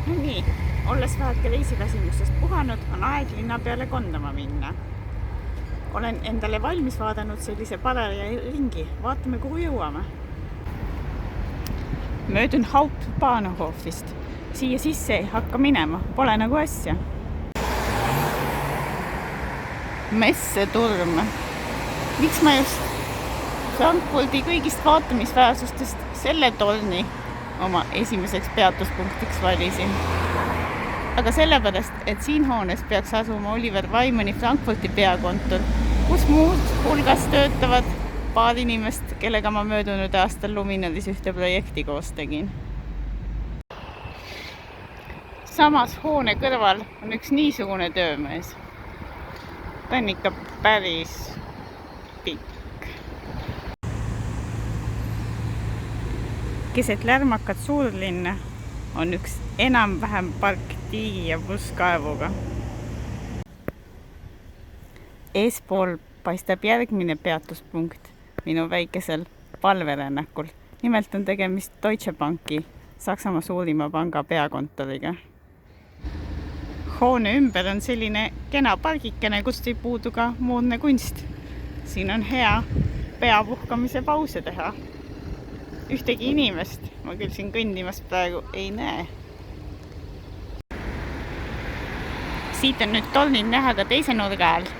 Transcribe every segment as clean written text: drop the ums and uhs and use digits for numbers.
No nii, olles väheke reisiväsimusest puhanud, on aeg linna peale kondama minna. Olen endale valmis vaadanud sellise paraja ringi. Vaatame, kuhu jõuame. Möödun Hauptbahnhofist. Siia sisse ei hakka minema, pole nagu asja. Messeturm. Miks ma just Frankfurdi kõigist vaatamisväärsustest selle torni oma esimeseks peatuspunktiks valisin? Aga sellepärast, et siin hoones peaks asuma Oliver Wyman'i Frankfurti peakontor, kus muud hulgas töötavad paar inimest, kellega ma möödunud aastal Luminalis ühte projekti koos tegin. Samas hoone kõrval on üks niisugune töömees. Ta on ikka päris pikk. Keset lärmakat suurlinna on üks enam-vähem park tiigi ja busskaevuga. Eespool paistab järgmine peatuspunkt minu väikesel palverännakul. Nimelt on tegemist Deutsche Banki, Saksamaa suurima panga peakontoriga. Hoone ümber on selline kena pargikene, kust ei puudu ka moodne kunst. Siin on hea peapuhkamise pause teha. Ühtegi inimest ma küll siin kõndimas praegu ei näe. Siit on nüüd tornid näha ka teise nurga alt.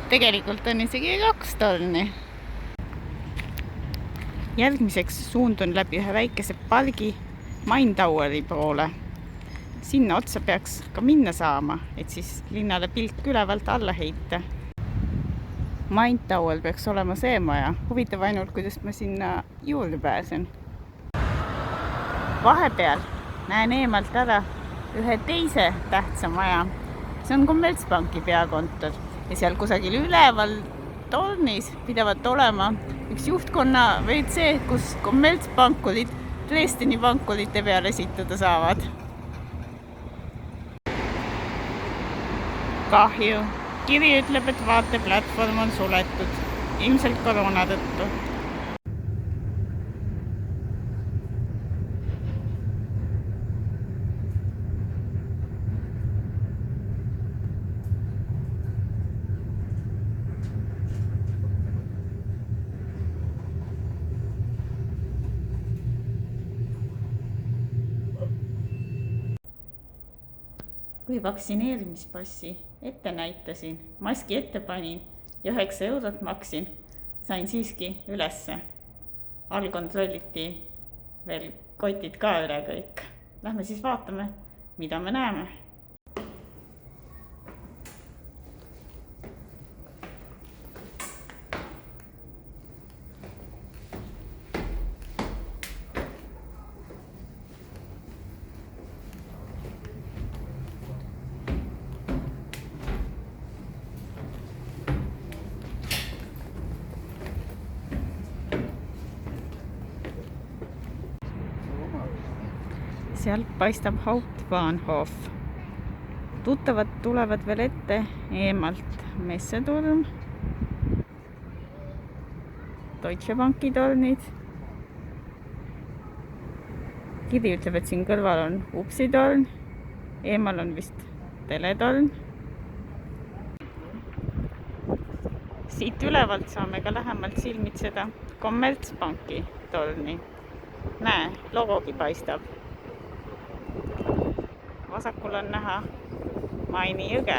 Tegelikult on isegi 2 torni. Järgmiseks suundun läbi ühe väikese pargi Main Toweri poole. Sinna otsa peaks ka minna saama, et siis linnale pilk ülevalt alla heita. Main Tower peaks olema see maja. Huvitav ainult, kuidas ma sinna juurde pääsen. Vahepeal näen eemalt ära ühe teise tähtsa maja. See on Commerzbanki peakontor ja seal kusagil üleval tornis pidavat olema üks juhtkonna WC, kus Commerzpankurid Dresdeni pankurite peale esituda saavad. Kahju. Kiri ütleb, et vaateplatvorm on suletud. Ilmselt koroona tõttu. Kui vaktsineerimispassi ette näitasin, maski ette panin ja 9 eurot maksin, sain siiski ülesse. All kontrolliti veel kotid ka üle kõik. Lähme siis vaatame, mida me näeme. Sealt paistab Hauptbahnhof. Tuttavad tulevad veel ette eemalt Messeturm, Deutsche Banki tornid. Kiri ütleb, et siin kõrval on Upsi torn, eemal on vist teletorn. Siit ülevalt saame ka lähemalt silmitseda Commerzbanki torni. Näe, logogi paistab. Vasakul on näha Maini jõge.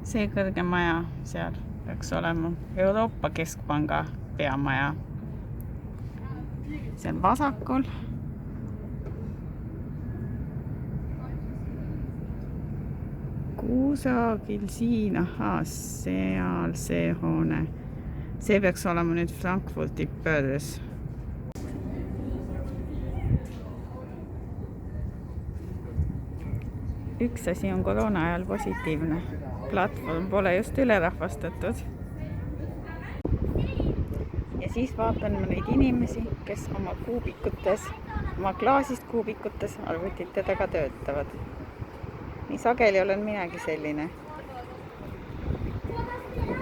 See kõrge maja seal peaks olema Euroopa Keskpanga peamaja. Seal vasakul. Kusagil siin, seal see hoone. See peaks olema nüüd Frankfurti börs. Üks asi on koroona ajal positiivne. Platvorm pole just ülerahvastatud. Ja siis vaatan ma neid inimesi, kes oma kuubikutes, oma klaasist kuubikutes arvutite taga töötavad. Nii sageli olen minagi selline.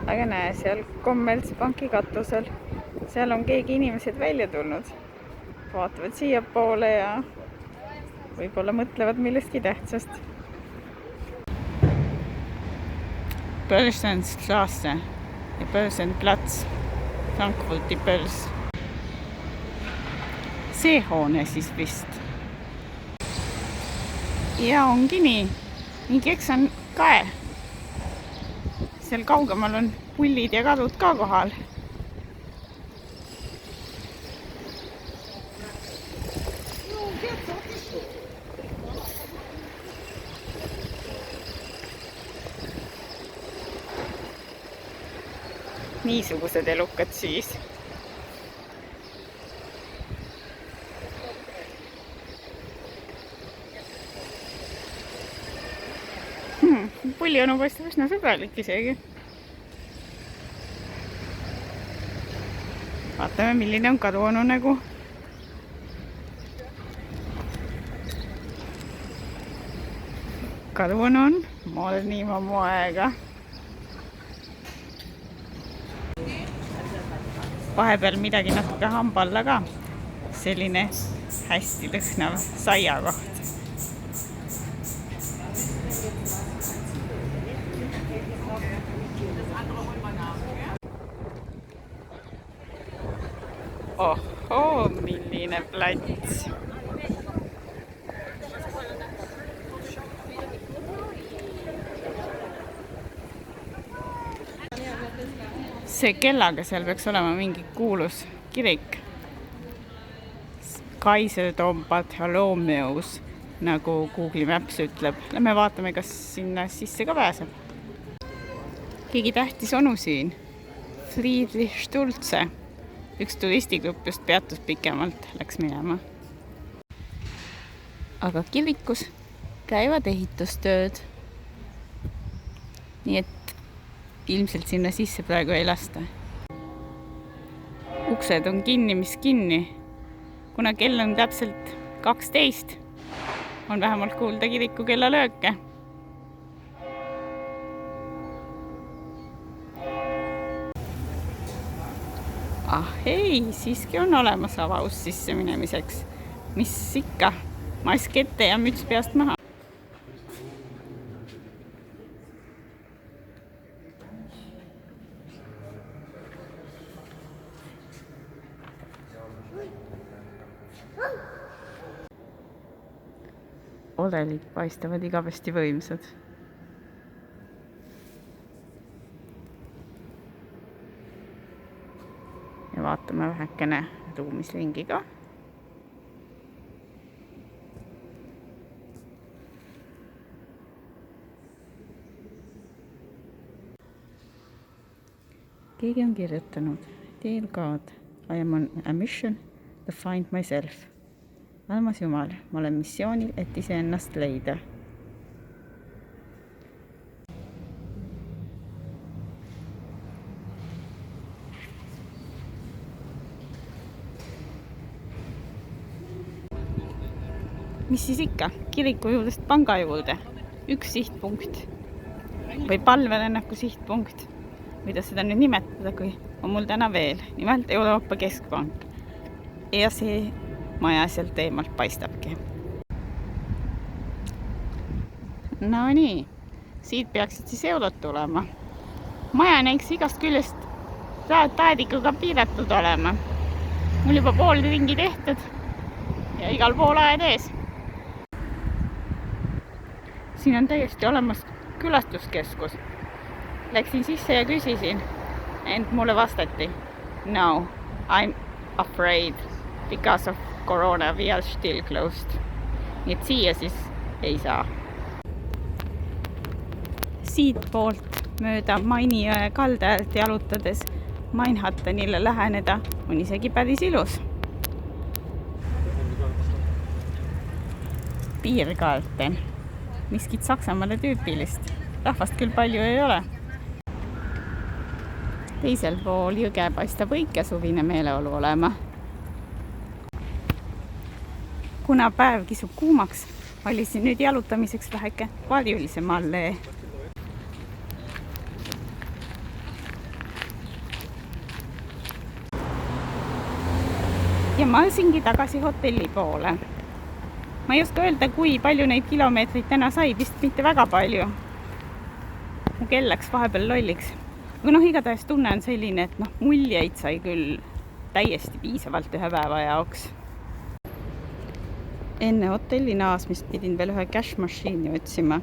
aga näe, seal Kommertsbanki katusel, seal on keegi inimesed välja tulnud. Vaatavad siiapoole ja võib-olla mõtlevad millestki tähtsast. Börsenstraße ja Börsenplatz, Frankfurti börs. See hoone siis vist. Ja ongi nii. Mingiks on kae. Seal kaugemal on pullid ja kadud ka kohal. Niisugused elukad siis. Puljonu paistab üsna sõbralik isegi. Vaatame, milline on kaduonu nägu. Kaduonu on Molnimaa moega. Vahepeal midagi natuke hamba alla ka. Selline hästi lõhnav saiakoht. Ohoo, milline plats. See kellaga seal peaks olema mingi kuulus kirik. Kaisertom Bartholomeus, nagu Google Maps ütleb. Lähme vaatame, kas sinna sisse ka pääseb. Keegi tähtis onu siin. Friedrich Stulze. Üks turistigrupp just peatus pikemalt, läks minema. Aga kirikus käivad ehitustööd. Nii et ilmselt sinna sisse praegu ei lasta. Uksed on kinni, mis kinni. Kuna kell on täpselt 12, on vähemalt kuulda kiriku kellalööke. Ei, siiski on olemas avaus sisse minemiseks. Mis ikka? Mask ette ja müts peast maha. Orelid paistavad igavesti võimsad. Ja vaatame vähekene ruumis ringi ka. Keegi on kirjutanud. Dear God, I am on a mission to find myself. Armas Jumal, ma olen missioonil, et iseennast leida. Mis siis ikka? Kiriku juurdest panga juurde. Üks sihtpunkt. Või palverännaku sihtpunkt. Kuidas seda nüüd nimetada, kui on mul täna veel. Nimelt Euroopa Keskpank. Ja see maja sealt eemalt paistabki. No nii. Siit peaksid siis eurot tulema. Maja näiks igast küljest taedikuga piiratud olema. Mul juba pool ringi tehtud. Ja igal pool aed ees. Siin on täiesti olemas külastuskeskus. Läksin sisse ja küsisin, ent mulle vastati, no, I'm afraid because of corona we are still closed. Nii et siia siis ei saa. Siit poolt mööda Mainijõe kaldaäärt jalutades Manhattanile läheneda on isegi päris ilus. Biergarten. Miskit Saksamaale tüüpilist. Rahvast küll palju ei ole. Teisel pool jõge paistab õige suvine meeleolu olema. Kuna päev kisub kuumaks, valisin nüüd jalutamiseks väheke varjulisema allee. ja ma osingi tagasi hotelli poole. Ma ei oska öelda, kui palju neid kilomeetreid täna sai, vist mitte väga palju. Mu kell läks vahepeal lolliks. Aga igatahes tunne on selline, et muljeid sai küll täiesti piisavalt ühe päeva jaoks. Enne hotelli naasmist pidin veel ühe cash machine'i otsima,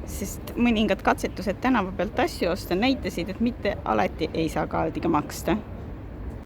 sest mõningad katsetused tänava pealt asju osta näitasid, et mitte alati ei saa kaardiga maksta.